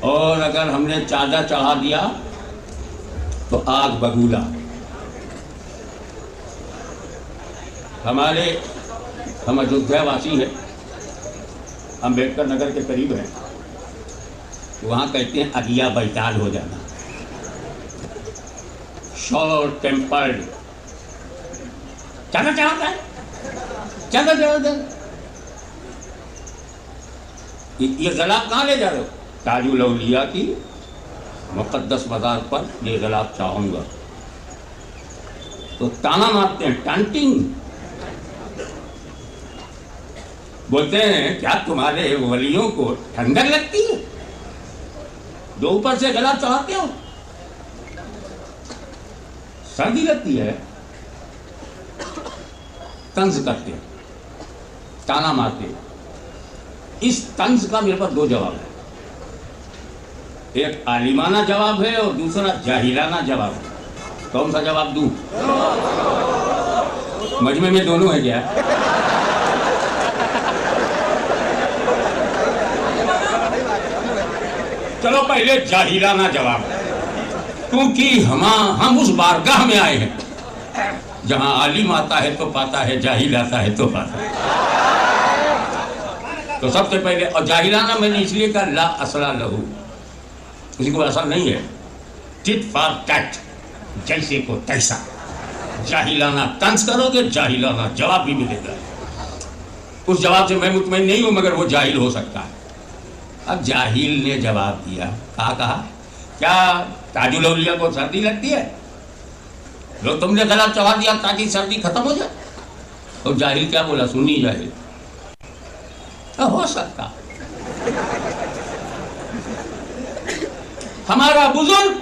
और अगर हमने चादर चढ़ा दिया तो आग बगूला। हम अयोध्या वासी हैं, अम्बेडकर नगर के करीब हैं, वहाँ कहते हैं अगिया बैताल हो जाना, शॉर्ट टेम्पर्ड। चादर चढ़ाता है, चादर चढ़ाता है। ये गलाब कहाँ ले जा रहे हो? ताजुल औलिया की मुक़द्दस मज़ार पर ये गलाब चाहूँगा। तो ताना मारते हैं, टांटिंग बोलते हैं, क्या तुम्हारे वलियों को ठंडक लगती है जो ऊपर से गला चढ़ाते हो? सर्दी लगती है। तंज करते हैं, ताना मारते हैं। इस तंज का मेरे पास दो जवाब है, एक आलिमाना जवाब है और दूसरा जाहिलाना जवाब है। कौन सा जवाब दूं? मजमे में दोनों है क्या? चलो पहले जाहिलाना जवाब, क्योंकि हम उस बारगाह में आए हैं जहां आलिम आता है तो पाता है, जाहिल आता है तो पाता है। तो सबसे पहले, और जाहिलाना मैंने इसलिए कहा ला असला लहू, किसी को असर नहीं है, टिट फॉर टैट, जैसे को तैसा। जाहिलाना तंज करोगे, जाहिलाना जवाब भी मिलेगा। उस जवाब से मैं मुतमईन नहीं हूं, मगर वो जाहिल हो सकता है। अब जाहिल ने जवाब दिया, कहा क्या ताजुल औलिया को सर्दी लगती है? जो तुमने गला चढ़ा दिया ताकि सर्दी खत्म हो जाए। तो जाहिल क्या बोला? सुन्नी जाहिल। तो हो सकता, हमारा बुजुर्ग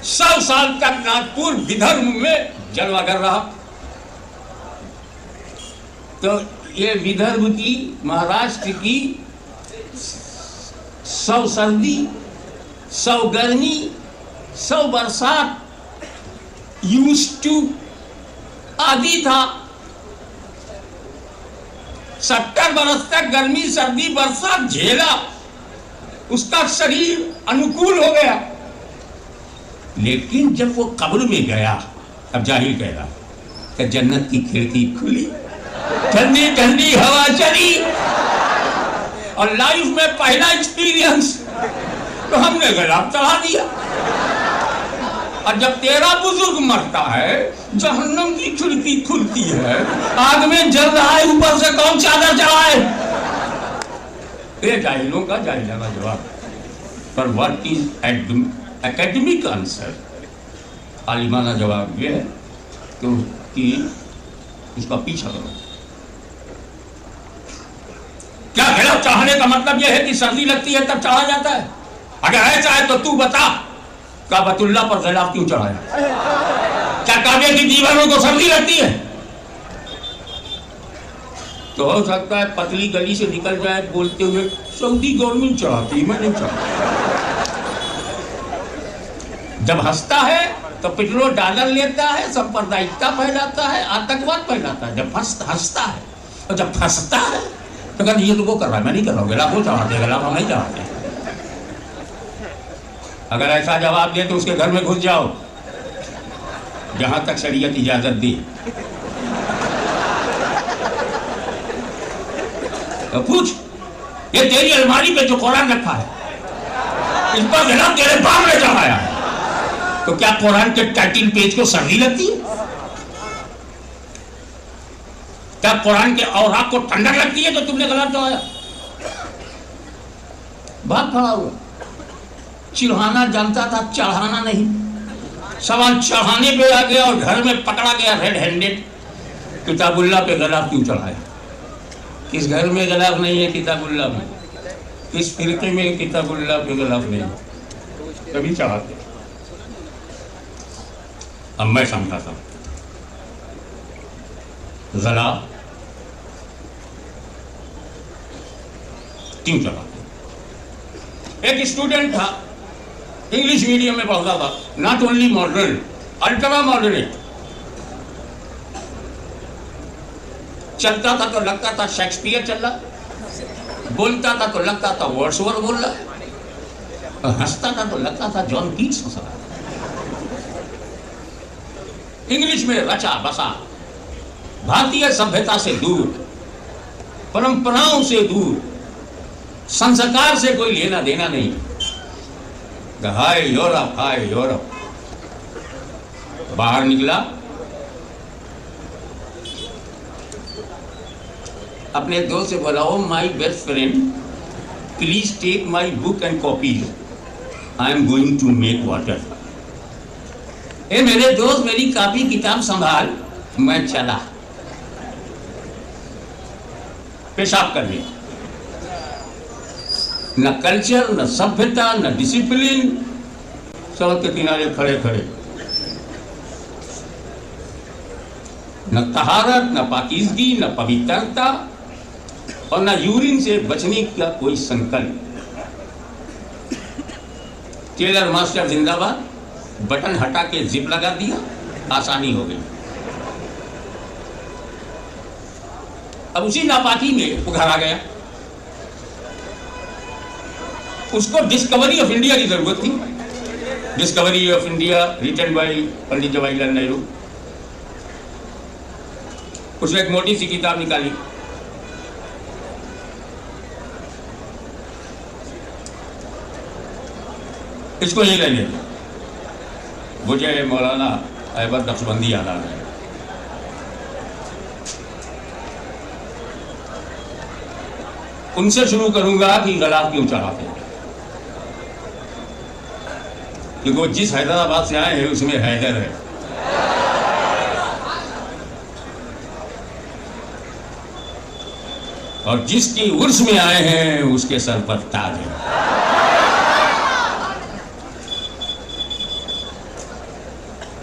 100 साल तक नागपुर विदर्भ में जलवागर रहा। तो ये विदर्भ की, महाराष्ट्र की 100 सर्दी, 100 गर्मी, 100 बरसात यूज्ड टू आदि था। 70 बरस तक गर्मी सर्दी बरसात झेला, उसका शरीर अनुकूल हो गया। लेकिन जब वो कब्र में गया, अब जाहिल कह रहा कि जन्नत की खिड़की खुली, ठंडी ठंडी हवा चली, और लाइफ में पहला एक्सपीरियंस, तो हमने गलाब चढ़ा दिया। और जब तेरा बुजुर्ग मरता है, जहन्नम की खिड़की खुलती है, आग में जल रहा है, ऊपर से कौन चादर चढ़ाए? ये जाहिलों का जाहिलाना जवाब। पर व्हाट इज एकेडमिक आंसर? आलिमाना जवाब ये है कि इसका पीछा करो। क्या गला चाहने का मतलब यह है कि सर्दी लगती है तब चढ़ा जाता है? अगर ऐसा है तो तू बता, काबतुल्लाह पर गलाब क्यों चढ़ाया? क्या काबे की दीवारों को सर्दी लगती है? तो हो सकता है पतली गली से निकल जाए बोलते हुए, सऊदी गवर्नमेंट चढ़ाती, मैं नहीं चढ़ाता। जब हंसता है तो पेट्रोल डॉलर लेता है, सांप्रदायिकता फैलाता है, आतंकवाद फैलाता है। जब हंसता है और जब फंसता है तो कहते ये तो वो कर रहा है, मैं नहीं कर रहा हूँ, गलाब वो चढ़ाते, गलाब हम नहीं चढ़ाते। अगर ऐसा जवाब दे तो उसके घर में घुस जाओ, जहां तक शरीयत इजाजत दी। तो पूछ, ये तेरी अलमारी पे जो कुरान रखा है, इस पर गलाब तेरे बाप ने चढ़ाया है, तो क्या कुरान के टाइटल पेज को सर्दी लगती है? क्या कुरान के औराक को ठंडक लगती है तो तुमने गलाब चढ़ाया? बात खड़ा हुआ, चिढ़ाना जानता था, चढ़ाना नहीं। सवाल चढ़ाने पे आ गया और घर में पकड़ा गया रेड हैंडेड। किताबुल्लाह पे गलाब क्यों चढ़ाया? किस घर में गलाब नहीं है किताबुल्लाह में? किस फिरके में किताबुल्लाह पे गलाब नहीं? कभी चढ़ाते। अब मैं समझाता हूं, गलाब क्यों चढ़ाते? एक स्टूडेंट था, इंग्लिश मीडियम में पढ़ता था, not only modern, ultra moderate. चलता था तो लगता था शेक्सपियर चल रहा, बोलता था तो लगता था वर्ड्सवर्थ बोल रहा। हंसता था तो लगता था जॉन कीट्स हंस रहा। इंग्लिश में रचा बसा, भारतीय सभ्यता से दूर, परंपराओं से दूर, संस्कार से कोई लेना देना नहीं। Hi Europe, hi Europe. बाहर निकला, अपने दोस्त से बोला, oh my best friend, please take my book and copies, I am going to make water. ए मेरे दोस्त, मेरी कॉपी किताब संभाल, मैं चला पेशाब करने। न कल्चर, न सभ्यता, न डिसिप्लिन, सड़क के किनारे खड़े खड़े। न तहारत, न पाकीज़गी, न पवित्रता, और न यूरिन से बचने का कोई संकल्प। टेलर मास्टर जिंदाबाद, बटन हटा के जिप लगा दिया, आसानी हो गई। अब उसी नापाकी में वो घर आ गया। उसको डिस्कवरी ऑफ इंडिया की जरूरत थी। Discovery of India written by Pandit Jawaharlal Nehru. उसने एक मोटी सी किताब निकाली, इसको यही ले लेते। मुझे मौलाना अहमद नक्शबंदी याद आ गए। उनसे शुरू करूंगा कि गला क्यों चढ़ाते हैं, क्योंकि वो जिस हैदराबाद से आए हैं उसमें हैदर है। और जिसकी उर्स में आए हैं उसके सर पर ताज है।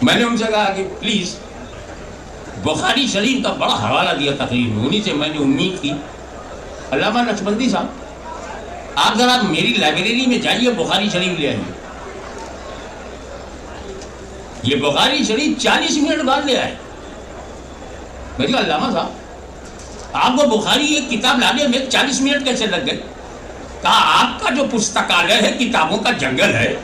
मैंने उनसे कहा कि प्लीज, बुखारी शरीफ का बड़ा हवाला दिया तकरीर में, उन्हीं से मैंने उम्मीद की। अल्लामा नक्शबंदी साहब, आप जरा मेरी लाइब्रेरी में जाइए, बुखारी शरीफ ले आइए। ये बुखारी शरीफ 40 मिनट बाद ले आए। मैं कहा, अल्लामा साहब, आपको बुखारी एक किताब लाने में 40 मिनट कैसे लग गए? कहा, आपका जो पुस्तकालय है, किताबों का जंगल है।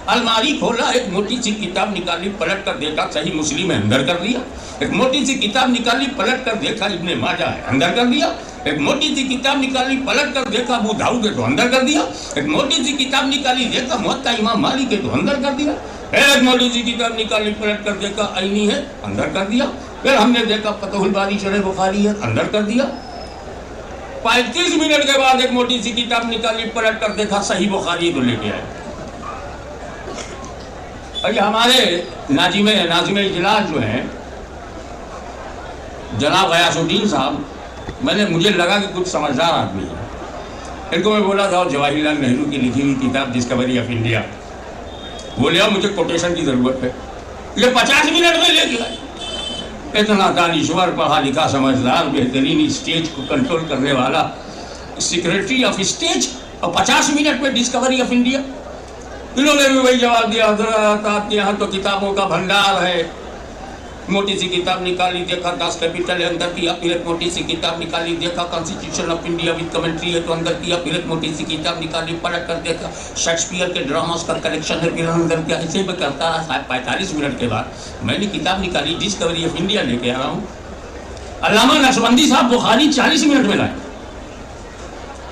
अलमारी खोला, एक मोटी सी किताब निकाली, पलट कर देखा सही मुस्लिम है, अंदर कर दिया। एक मोटी सी किताब निकाली, पलट कर देखा इब्ने माजा है, अंदर कर दिया। एक मोटी सी किताब निकाली, पलट कर देखा अबू दाऊद है, तो अंदर कर दिया। एक मोटी सी किताब निकाली, देखा मुवत्ता इमाम मालिक है, तो अंदर कर दिया। एक मोटी सी किताब निकाली, पलट कर देखा आईनी है, अंदर कर दिया। फिर हमने देखा फतहुल बारी शरह बुखारी है, अंदर कर दिया। 35 मिनट के बाद एक मोटी सी किताब निकाली, पलट कर देखा सही बुखारी, तो लेके आए। और ये हमारे नाजिमे इजलास जो हैं जनाब गयासुद्दीन साहब, मुझे लगा कि कुछ समझदार आदमी है। इनको मैं बोला था जवाहरलाल नेहरू की लिखी हुई किताब डिस्कवरी ऑफ इंडिया वो ले आओ, मुझे कोटेशन की जरूरत है। ये 50 मिनट में ले गया। इतना दानिश्वर, पढ़ा लिखा, समझदार, बेहतरीन, स्टेज को कंट्रोल करने वाला सेक्रेटरी ऑफ स्टेज, और 50 मिनट में डिस्कवरी ऑफ इंडिया। इन्होंने भी वही जवाब दिया, हज़रत आपके यहाँ तो किताबों का भंडार है। मोटी सी किताब निकाली, देखा 10 कैपिटल है, अंदर किया। फिर एक मोटी सी किताब निकाली, देखा constitution of India with commentary है, तो अंदर किया। फिर एक मोटी सी किताब निकाली, पलट कर देखा शेक्सपियर के ड्रामास का कलेक्शन है, फिर अंदर किया। ऐसे में करता रहा। 45 मिनट के बाद मैंने किताब निकाली, डिस्कवरी ऑफ इंडिया लेके आ रहा हूँ। अल्लामा नक्शबंदी साहब बुखारी 40 मिनट में लाए।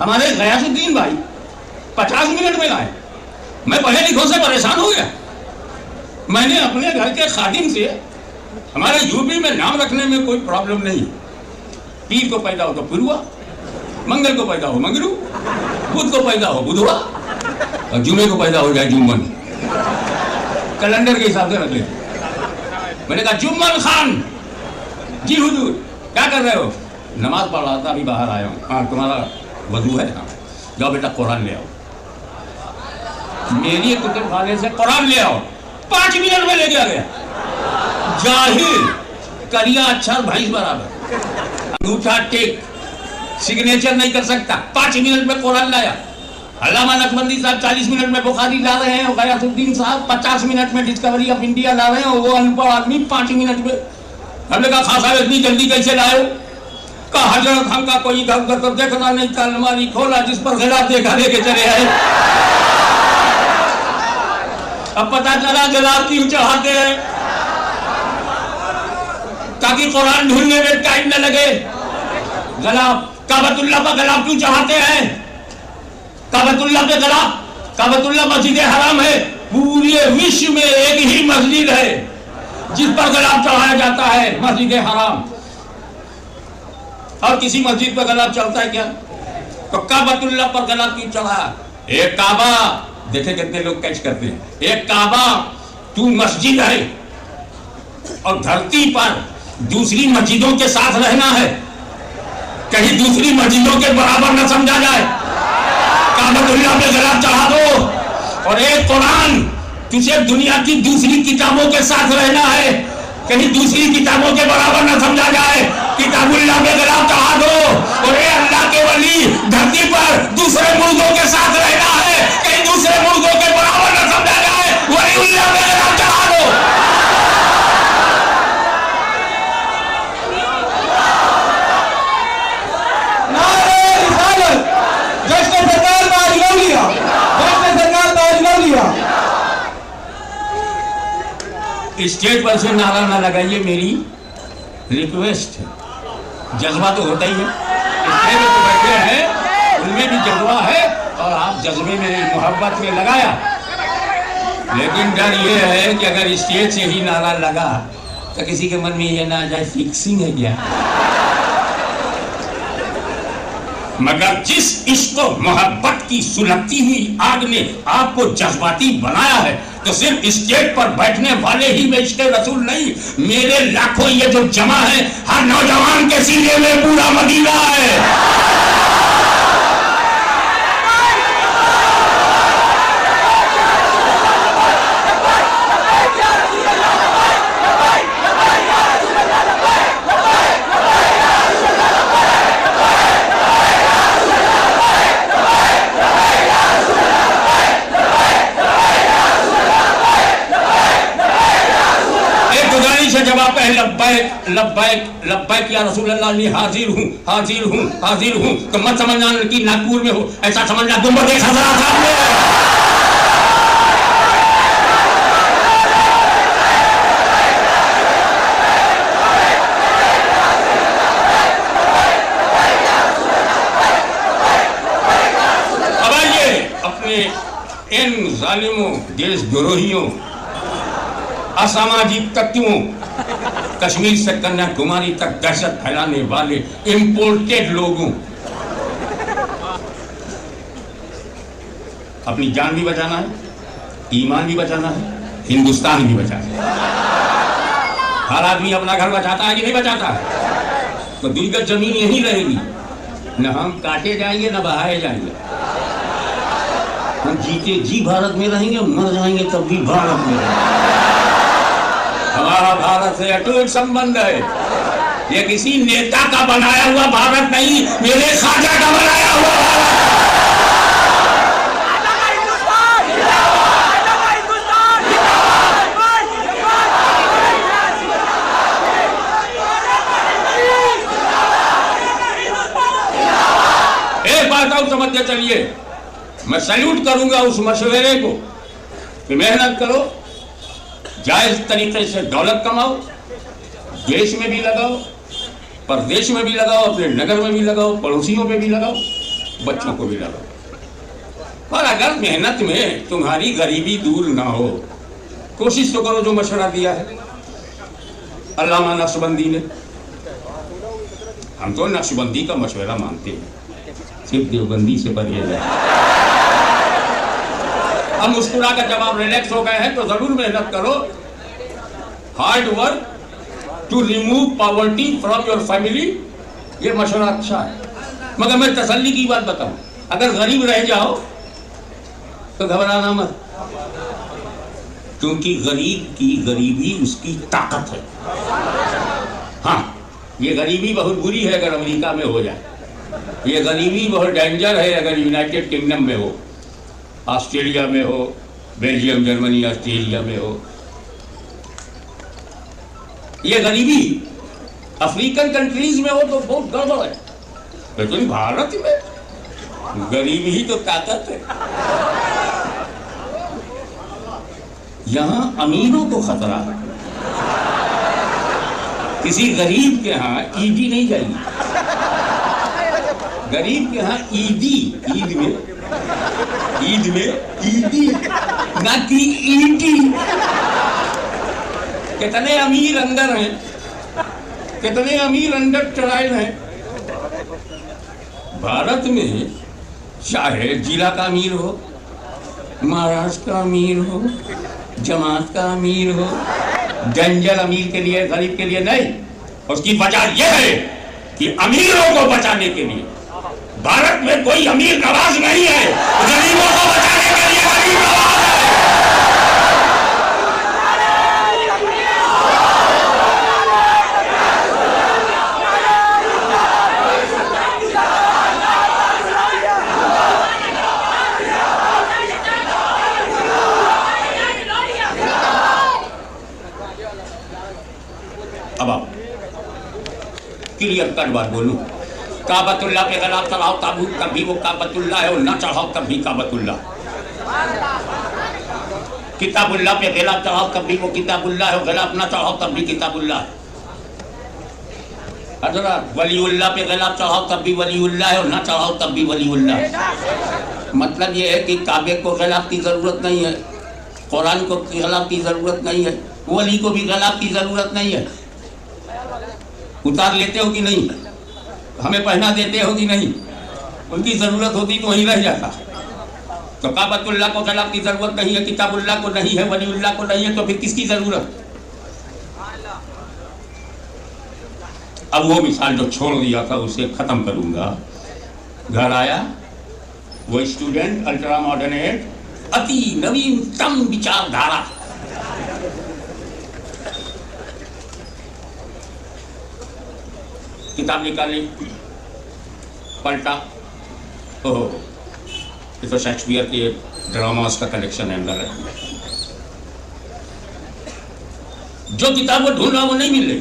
हमारे गयासुद्दीन भाई 50 मिनट में लाए। मैं पढ़े लिखों से परेशान हो गया। मैंने अपने घर के खादिम से, हमारे यूपी में नाम रखने में कोई प्रॉब्लम नहीं। पीर को पैदा हो तो पुरुआ, मंगल को पैदा हो मंगरू, बुध को पैदा हो बुधवा, और जुमे को पैदा हो जाए जुम्मन। कैलेंडर के हिसाब से रख ले। मैंने कहा, जुम्मन खान जी हुजूर, क्या कर रहे हो? नमाज पढ़ रहा था, अभी बाहर आया हूँ। हाँ, तुम्हारा वजू है? हाँ, जाओ बेटा कुरान ले आओ। मेरी कुतुब खाने से कुरान ले आओ। 5 मिनट में लेके आ गया। जाहिल, करिया अक्षर भाई बराबर, अंगूठा टेक, सिग्नेचर नहीं कर सकता। 5 मिनट में कुरान लाया। अल्लामा नक्शबंदी साहब 40 मिनट में बुखारी ला रहे हैं, गयासुद्दीन साहब 50 मिनट में डिस्कवरी ऑफ इंडिया ला रहे हैं, और वो अनपढ़ आदमी 5 मिनट में। हमने कहा, खासा इतनी जल्दी कैसे लाए? कहा, हजरत हमका कोई घर देखना नहीं था, अलमारी खोला, जिस पर गिरा देखा, लेके चले आए। अब पता चला गलाब क्यों चढ़ाते हैं, ताकि कुरान ढूंढने में टाइम न लगे। गलाब काबतुल्लाह पर गलाब क्यों चढ़ाते हैं? काबतुल्लाह पे गलाब, काबतुल्लाह मस्जिद हराम है, पूरे विश्व में एक ही मस्जिद है जिस पर गलाब चढ़ाया जाता है, मस्जिद हराम। और किसी मस्जिद पर गलाब चढ़ता है क्या? तो काबतुल्लाह पर गलाब क्यों चढ़ा? एक काबा, देखे कितने लोग कैच करते हैं, एक काबा तू मस्जिद है और धरती पर दूसरी मस्जिदों के साथ रहना है, कहीं दूसरी मस्जिदों के बराबर न समझा जाए। काबतुल्लाह पे गलाब चढ़ा दो। और एक कुरान, तुझे दुनिया की दूसरी किताबों के साथ रहना है, कहीं दूसरी किताबों के बराबर न समझा जाए। किताबुल्लाह पे गलाब चढ़ा दो। और ये अल्लाह के वली धरती पर दूसरे मुल्कों के साथ रहना है, कहीं दूसरे मुल्कों के बराबर न समझा जाए। वलीउल्लाह पे गलाब चढ़ा दो। नारे रिसालत, जश्न सरकार बाज लो लिया, जश्न सरकार बाज लो लिया। स्टेज पर से नारा ना लगाइए, मेरी रिक्वेस्ट है। जज्बा तो होता ही है, स्टेज में तो बैठे हैं, उनमें भी जज्बा है और आप जज्बे में मोहब्बत में लगाया। लेकिन डर ये है कि अगर स्टेज से ही नारा लगा तो किसी के मन में ये ना आ जाए फिक्सिंग है क्या। मगर जिस इश्क और मोहब्बत की सुलगती हुई आग ने आपको जज्बाती बनाया है, तो सिर्फ स्टेज पर बैठने वाले ही में इश्क रसूल नहीं, मेरे लाखों ये जो जमा है, हर नौजवान के सीने में पूरा मदीना है। जवाब है लब्बैक लब्बैक लब्बैक या रसूल अल्लाह, हाजिर हूँ हाजिर हूँ हाजिर हूँ। तो मत समझना कि नागपुर में हो, ऐसा समझना गुंबद खज़रा सामने है। अब आइए अपने इन जालिमों, देशद्रोहियों, असामाजिक तत्वों, कश्मीर से कन्याकुमारी तक दहशत फैलाने वाले इंपोर्टेड लोगों, अपनी जान भी बचाना है, ईमान भी बचाना है, हिंदुस्तान भी बचाना है। हर आदमी अपना घर बचाता है कि नहीं बचाता है? तो 2 गज जमीन यहीं रहेगी, न हम काटे जाएंगे न बहाए जाएंगे। हम जीते जी भारत में रहेंगे, मर जाएंगे तब भी भारत में रहेंगे। हमारा भारत से अटूट संबंध है। ये किसी नेता का बनाया हुआ भारत नहीं, मेरे खाजा का बनाया हुआ भारत। एक बात और समझते चलिए, मैं सैल्यूट करूंगा उस मशवरे को कि मेहनत करो, जायज तरीके से दौलत कमाओ, देश में भी लगाओ, परदेश में भी लगाओ, अपने नगर में भी लगाओ, पड़ोसियों पे भी लगाओ, बच्चों को भी लगाओ। और अगर मेहनत में तुम्हारी गरीबी दूर ना हो, कोशिश तो करो जो मशवरा दिया है अल्लामा नक्शबंदी ने। हम तो नक्शबंदी का मशवरा मानते हैं, सिर्फ देवबंदी से परहेज है। अब मुस्कुरा का जवाब रिलैक्स हो गए हैं तो जरूर मेहनत करो, hard work to remove poverty from your family, ये मशवरा अच्छा है। मगर मैं तसल्ली की बात बताऊं, अगर गरीब रह जाओ तो घबराना मत, क्योंकि गरीब की गरीबी उसकी ताकत है। हाँ, ये गरीबी बहुत बुरी है अगर अमेरिका में हो जाए, ये गरीबी बहुत डेंजर है अगर यूनाइटेड किंगडम में हो, ऑस्ट्रेलिया में हो, बेल्जियम, जर्मनी, ऑस्ट्रेलिया में हो। ये गरीबी अफ्रीकन कंट्रीज में हो तो बहुत गड़बड़ है, लेकिन भारत में गरीबी ही तो ताकत है। यहां अमीरों को खतरा है, किसी गरीब के यहाँ ईडी नहीं जाएगी। गरीब के यहाँ ईदी, ईद में ईदी ना कि ईडी। कितने अमीर अंदर हैं, कितने अमीर अंदर ट्रायल हैं। भारत में चाहे जिला का अमीर हो, महाराष्ट्र का अमीर हो, जमात का अमीर हो, डेंजर अमीर के लिए, गरीब के लिए नहीं। उसकी वजह यह है कि अमीरों को बचाने के लिए भारत में कोई अमीर नवाज नहीं है, गरीबों को बचाने के लिए गरीब नवाज है। अब आप क्लियर कट बात बोलूं, काबतुल्लाह पे गला चढ़ाओ तब कभी वो काबतुल्लाह है, और न चढ़ाओ तब भी काबतुल्लाह। किताबुल्लाह पे गला चढ़ाओ तब भी वो किताबुल्लाह है, गला न चढ़ाओ तब भी किताबुल्लाह। हजरत वलीउल्लाह पे गला चढ़ाओ तब भी वलीउल्लाह है, और न चढ़ाओ तब भी वलीउल्लाह। मतलब ये है कि काबे को गलाफ की जरूरत नहीं है, कुरान को गलाफ की जरूरत नहीं है, वली को भी गलाफ की जरूरत नहीं है। उतार लेते हो कि नहीं, हमें पहना देते हो कि नहीं, उनकी जरूरत होती तो वहीं रह जाता। तो काबतुल्लाह को गलाफ की जरूरत नहीं है, किताबुल्लाह को नहीं है, वलीउल्लाह को नहीं है, तो फिर किसकी जरूरत। अब वो मिसाल जो छोड़ दिया था उसे खत्म करूंगा। घर आया वो स्टूडेंट, अल्ट्रा मॉडर्नेट, अति नवीनतम विचारधारा, किताब निकाली, पलटा, ओहो ये तो शेक्सपियर के ड्रामास का कलेक्शन है अंदर। जो किताब वो ढूंढ रहा वो नहीं मिल रही।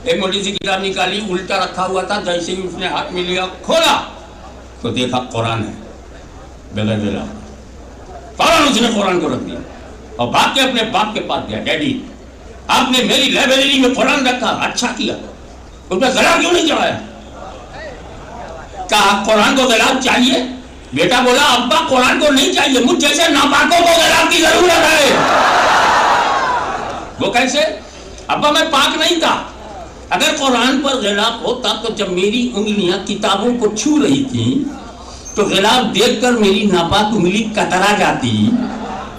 एक मोटी सी किताब निकाली, उल्टा रखा हुआ था, जैसे ही उसने हाथ में लिया खोला तो देखा कुरान है, बगैर बेला फौरन उसने कुरान को रख दिया और भाग के अपने बाप के पास गया, डैडी आपने मेरी लाइब्रेरी में कुरान रखा, अच्छा किया, उसमें गलाब क्यों नहीं चढ़ाया। कहा कुरान को गलाब चाहिए। बेटा बोला अब्बा कुरान को नहीं चाहिए, मुझ जैसे नापाकों को गलाब की जरूरत है। वो कैसे, अब्बा मैं पाक नहीं था। अगर कुरान पर गलाब होता तो जब मेरी उंगलियां किताबों को छू रही थी तो गलाब देखकर मेरी नापाक उंगली कतरा जाती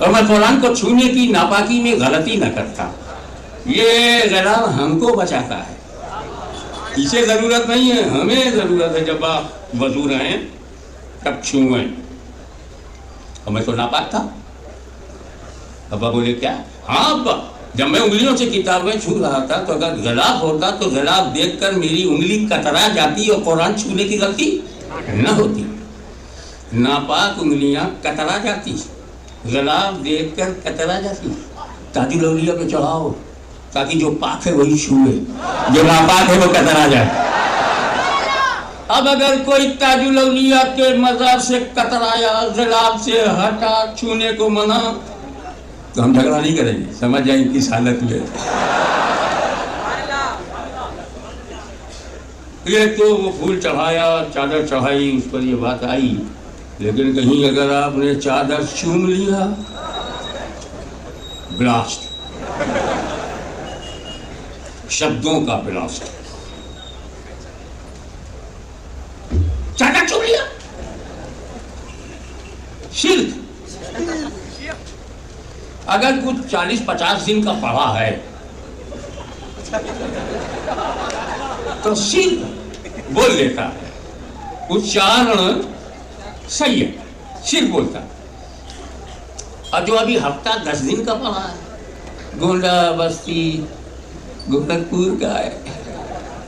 और मैं कुरान को छूने की नापाकी में गलती न करता। ये गलाब हमको बचाता है, इसे जरूरत नहीं है, हमें जरूरत है। जब आप वजू रहे तब छुए, और मैं तो नापाक था। अब्बा बोले क्या, हाँ अब्बा जब मैं उंगलियों से किताबें छू रहा था तो अगर गलाब होता तो गलाब देखकर मेरी उंगली कतरा जाती और कुरान छूने की गलती न होती। नापाक उंगलियां कतरा जाती, गलाब देखकर कतरा जाती। ताजुल औलिया पे चढ़ाओ ताकि जो पाक है वही छूए, जो नापाक है वो कतरा जाए। अब अगर कोई ताजुल औलिया के मज़ार से कतराया, गलाब से हटा, छूने को मना, तो हम झगड़ा नहीं करेंगे, समझ जाए किस हालत में। ये तो वो फूल चढ़ाया, चादर चढ़ाई, उस पर ये बात आई, लेकिन कहीं अगर आपने चादर चूम लिया, ब्लास्ट, शब्दों का ब्लास्ट, चादर चूम लिया, शिर्क। अगर कुछ 40-50 दिन का पढ़ा है तो शिर्क बोल लेता है, उच्चारण सही है, शिर्क बोलता। और जो अभी हफ्ता 10 दिन का पढ़ा है, गोंडा बस्ती गोरखपुर का है,